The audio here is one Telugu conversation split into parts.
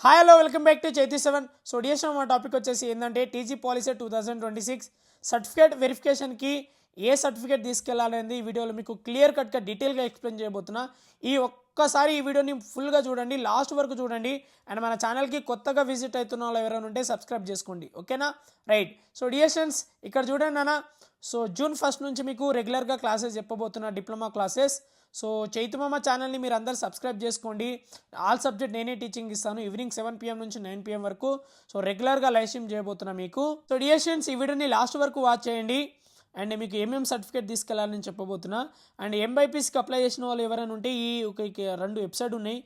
Hi hello welcome back to చైతీ7. సో డిఎస్ఎం మా టాపిక్ వచ్చేసి ఏంటంటే టీజీ పాలసీ 2026 సర్టిఫికేట్ వెరిఫికేషన్కి ఏ సర్టిఫికేట్ తీసుకెళ్లాలనేది ఈ వీడియోలో మీకు క్లియర్ కట్గా డీటెయిల్గా ఎక్స్ప్లెయిన్ చేయబోతున్నా. ఒక్కసారి ఈ వీడియోని ఫుల్గా చూడండి, లాస్ట్ వరకు చూడండి. అండ్ మన ఛానల్కి కొత్తగా విజిట్ అవుతున్న వాళ్ళు ఎవరైనా ఉంటే సబ్స్క్రైబ్ చేసుకోండి, ఓకేనా? రైట్. సో డిఎస్ఎన్స్ ఇక్కడ చూడండి అన్న. సో జూన్ 1 నుంచి మీకు రెగ్యులర్గా క్లాసెస్ చెప్పబోతున్నా, డిప్లొమా క్లాసెస్. సో చైతుమామ ఛానల్ని మీరు అందరు సబ్స్క్రైబ్ చేసుకోండి. ఆల్ సబ్జెక్ట్ నేనే టీచింగ్ ఇస్తాను. ఈవినింగ్ 7 PM నుంచి 9 PM వరకు. సో రెగ్యులర్గా లైవ్ స్ట్రీమ్ చేయబోతున్నా మీకు. సో డిఎస్ఎన్స్ ఈ వీడియోని లాస్ట్ వరకు వాచ్ చేయండి. అండ్ మీకు ఏమేమి సర్టిఫికేట్ తీసుకెళ్లాలని చెప్పబోతున్నా. అండ్ ఎంబైపీస్కి అప్లై చేసిన వాళ్ళు ఎవరైనా ఉంటే ఈ 2 వెబ్సైట్ ఉన్నాయి.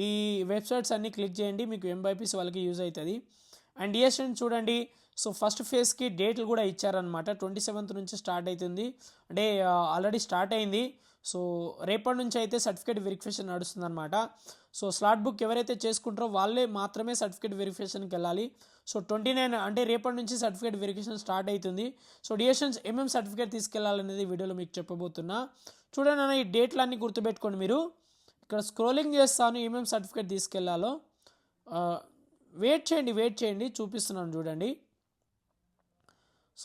ఈ వెబ్సైట్స్ అన్నీ క్లిక్ చేయండి, మీకు ఎంబైపీస్ వాళ్ళకి యూజ్ అవుతుంది. అండ్ డిఎస్ఎన్ చూడండి. సో ఫస్ట్ ఫేజ్కి డేట్లు కూడా ఇచ్చారనమాట. 27th నుంచి స్టార్ట్ అవుతుంది, అంటే ఆల్రెడీ స్టార్ట్ అయింది. సో రేపటి నుంచి అయితే సర్టిఫికేట్ వెరిఫికేషన్ నడుస్తుంది అనమాట. సో స్లాట్ బుక్ ఎవరైతే చేసుకుంటారో వాళ్ళే మాత్రమే సర్టిఫికేట్ వెరిఫికేషన్కి వెళ్ళాలి. సో 29 అంటే రేపటి నుంచి సర్టిఫికేట్ వెరిఫికేషన్ స్టార్ట్ అవుతుంది. సో డిఎస్ఎన్స్ ఏమేమి సర్టిఫికేట్ తీసుకెళ్లాలనేది వీడియోలో మీకు చెప్పబోతున్నా. చూడండి అన్న, ఈ డేట్లు అన్నీ గుర్తుపెట్టుకోండి. మీరు ఇక్కడ స్క్రోలింగ్ చేస్తాను, ఏమేమి సర్టిఫికేట్ తీసుకెళ్లాలో. వెయిట్ చేయండి చూపిస్తున్నాను చూడండి.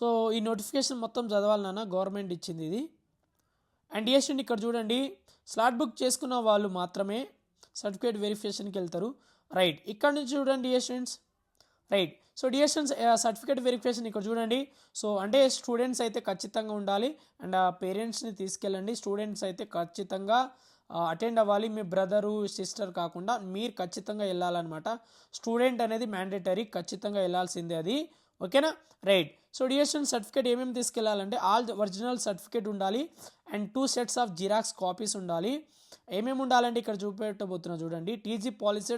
సో ఈ నోటిఫికేషన్ మొత్తం చదవాలి నాన్న, గవర్నమెంట్ ఇచ్చింది ఇది. అండ్ డిఎస్ఎన్ ఇక్కడ చూడండి, స్లాట్ బుక్ చేసుకున్న వాళ్ళు మాత్రమే సర్టిఫికేట్ వెరిఫికేషన్కి వెళ్తారు. రైట్, ఇక్కడ నుంచి చూడండి డిఎస్ఎన్స్. రైట్. సో డిఎస్ఎన్స్ సర్టిఫికేట్ వెరిఫికేషన్ ఇక్కడ చూడండి. సో అంటే స్టూడెంట్స్ అయితే ఖచ్చితంగా ఉండాలి, అండ్ పేరెంట్స్ని తీసుకెళ్ళండి. స్టూడెంట్స్ అయితే ఖచ్చితంగా అటెండ్ అవ్వాలి. మీ బ్రదరు సిస్టర్ కాకుండా మీరు ఖచ్చితంగా వెళ్ళాలన్నమాట. స్టూడెంట్ అనేది మ్యాండేటరీ, ఖచ్చితంగా వెళ్ళాల్సిందే అది, ఓకేనా? రైట్. సో డిఎస్ఎన్ సర్టిఫికేట్ ఏమేమి తీసుకెళ్లాలంటే ఆల్ ఒరిజినల్ సర్టిఫికేట్ ఉండాలి, and 2 sets of xerox copies ఉండాలి. ఏమేమి ఉండాలంటే ఇక్కడ చూపెట్టబోతున్నా చూడండి. టీజీ పాలసీ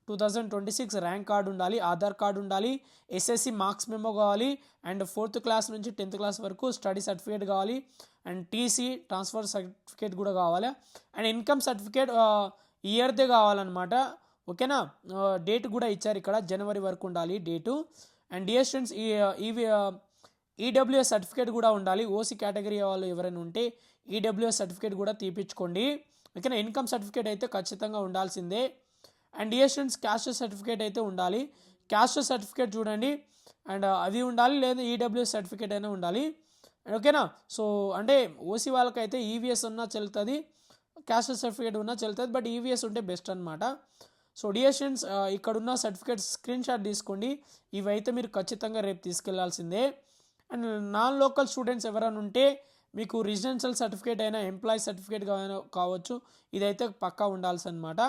2026 ర్యాంక్ కార్డు ఉండాలి, ఆధార్ కార్డు ఉండాలి, ఎస్ఎస్సి మార్క్స్ మెమో కావాలి, అండ్ 4th క్లాస్ నుంచి 10th క్లాస్ వరకు స్టడీ సర్టిఫికేట్ కావాలి, అండ్ టీసీ ట్రాన్స్ఫర్ సర్టిఫికేట్ కూడా కావాలి, అండ్ ఇన్కమ్ సర్టిఫికేట్ ఇయర్దే కావాలన్నమాట, ఓకేనా? డేట్ కూడా ఇచ్చారు ఇక్కడ, జనవరి వరకు ఉండాలి డేటు. అండ్ డిఎస్ఎన్స్ ఈడబ్ల్యూఎస్ సర్టిఫికేట్ కూడా ఉండాలి. ఓసీ కేటగిరీ వాళ్ళు ఎవరైనా ఉంటే ఈడబ్ల్యూఎస్ సర్టిఫికేట్ కూడా తీపించుకోండి, ఓకేనా? ఇన్కమ్ సర్టిఫికేట్ అయితే ఖచ్చితంగా ఉండాల్సిందే. అండ్ డిఎస్ఎన్స్ క్యాస్ట్ సర్టిఫికేట్ అయితే ఉండాలి. క్యాస్ట్ సర్టిఫికేట్ చూడండి, అండ్ అది ఉండాలి, లేదా ఈడబ్ల్యూఎస్ సర్టిఫికేట్ అయినా ఉండాలి, ఓకేనా? సో అంటే ఓసీ వాళ్ళకైతే ఈవీఎస్ ఉన్నా చెల్లుతుంది, క్యాస్ట్ సర్టిఫికేట్ ఉన్నా చెల్లుతుంది, బట్ ఈవీఎస్ ఉంటే బెస్ట్ అనమాట. సో డిఎస్ఎన్స్ ఇక్కడున్న సర్టిఫికేట్ స్క్రీన్ షాట్ తీసుకోండి. ఇవైతే మీరు ఖచ్చితంగా రేపు తీసుకెళ్లాల్సిందే. అండ్ నాన్ లోకల్ స్టూడెంట్స్ ఎవరైనా ఉంటే మీకు రెసిడెన్షియల్ సర్టిఫికేట్ అయినా ఎంప్లాయీ సర్టిఫికేట్ కావచ్చు, ఇదైతే పక్కా ఉండాల్సి అనమాట.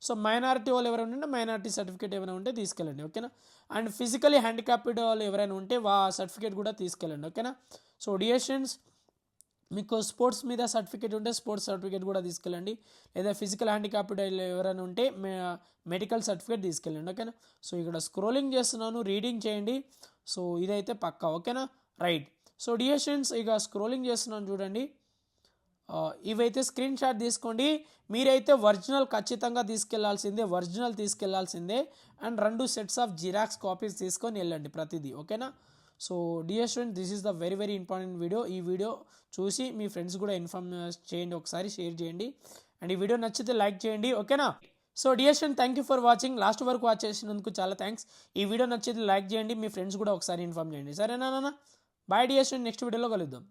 సో మైనారిటీ వాళ్ళు ఎవరైనా ఉంటే మైనారిటీ సర్టిఫికేట్ ఏమైనా ఉంటే తీసుకెళ్ళండి, ఓకేనా? అండ్ ఫిజికలీ హ్యాండిక్యాప్డ్ వాళ్ళు ఎవరైనా ఉంటే సర్టిఫికేట్ కూడా తీసుకెళ్ళండి, ఓకేనా? సో డిఎస్ఎన్స్ మీకు స్పోర్ట్స్ మీద సర్టిఫికేట్ ఉంటే స్పోర్ట్స్ సర్టిఫికేట్ కూడా తీసుకెళ్ళండి, లేదా ఫిజికల్ హ్యాండిక్యాప్డ్ ఎవరైనా ఉంటే మెడికల్ సర్టిఫికేట్ తీసుకెళ్ళండి, ఓకేనా? సో ఇక్కడ స్క్రోలింగ్ చేస్తున్నాను, రీడింగ్ చేయండి. సో ఇదైతే పక్కా, ఓకేనా? రైట్. సో డిఎస్ఎన్స్ ఇక స్క్రోలింగ్ చేస్తున్నాను చూడండి. ఇవైతే స్క్రీన్ షాట్ తీసుకోండి. మీరైతే ఒరిజినల్ ఖచ్చితంగా తీసుకెళ్లాల్సిందే, and 2 sets of xerox copies తీసుకొని వెళ్ళండి ప్రతిదీ, ఓకేనా? So dear student, this is the very very important video. ఈ వీడియో చూసి మీ ఫ్రెండ్స్ కూడా ఇన్ఫార్మ్ చేయండి, ఒకసారి షేర్ చేయండి, అండ్ ఈ వీడియో నచ్చితే లైక్ చేయండి, ఓకేనా? So dear student, thank you for watching. Last వరకు వాచ్ చేసినందుకు చాలా థ్యాంక్స్. ఈ వీడియో నచ్చితే లైక్ చేయండి, మీ ఫ్రెండ్స్ కూడా ఒకసారి ఇన్ఫార్మ్ చేయండి, సరేనా నాన్న? బాయ్ డియర్ స్టూడెంట్, నెక్స్ట్ వీడియోలో కలుద్దాం.